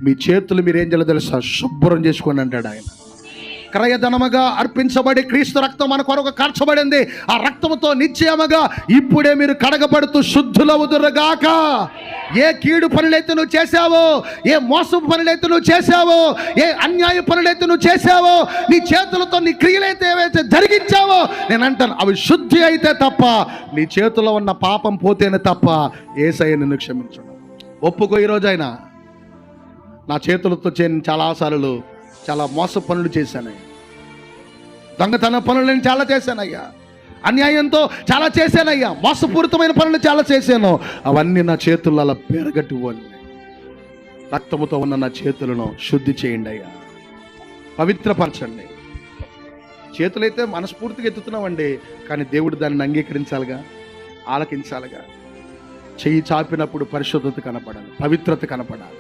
మీ చేతులు మీరేం చేయాలో తెలుసా, శుభ్రం చేసుకోండి అంటాడు ఆయన. క్రయధనముగా అర్పించబడి క్రీస్తు రక్తం మన కొరకు కార్చబడింది. ఆ రక్తముతో నిశ్చయముగా ఇప్పుడే మీరు కడగబడుతూ శుద్ధులవుదురుగాక. ఏ కీడు పనులైతే నువ్వు చేశావో, ఏ మోసపు పనులైతే నువ్వు చేశావో, ఏ అన్యాయ పనులైతే నువ్వు చేశావో, నీ చేతులతో నీ క్రియలైతే ఏవైతే జరిగించావో, నేను అంటాను అవి శుద్ధి అయితే తప్ప, నీ చేతిలో ఉన్న పాపం పోతేనే తప్ప యేసయ్య నిన్ను క్షమించడు. ఒప్పుకో. ఈరోజైనా నా చేతులతో చాలాసార్లు చాలా మోస పనులు చేశానయ్యా, దొంగతన పనులు నేను చాలా చేశానయ్యా, అన్యాయంతో చాలా చేశానయ్యా, మోసపూరితమైన పనులు చాలా చేశాను. అవన్నీ నా చేతుల్లో అలా పేరగట్టి ఉన్నాయి. రక్తముతో ఉన్న నా చేతులను శుద్ధి చేయండి అయ్యా, పవిత్రపరచండి. చేతులైతే మనస్ఫూర్తిగా ఎత్తుతున్నామండి, కానీ దేవుడు దాన్ని అంగీకరించాలిగా, ఆలకించాలిగా. చెయ్యి చాపినప్పుడు పరిశుద్ధత కనపడాలి, పవిత్రత కనపడాలి.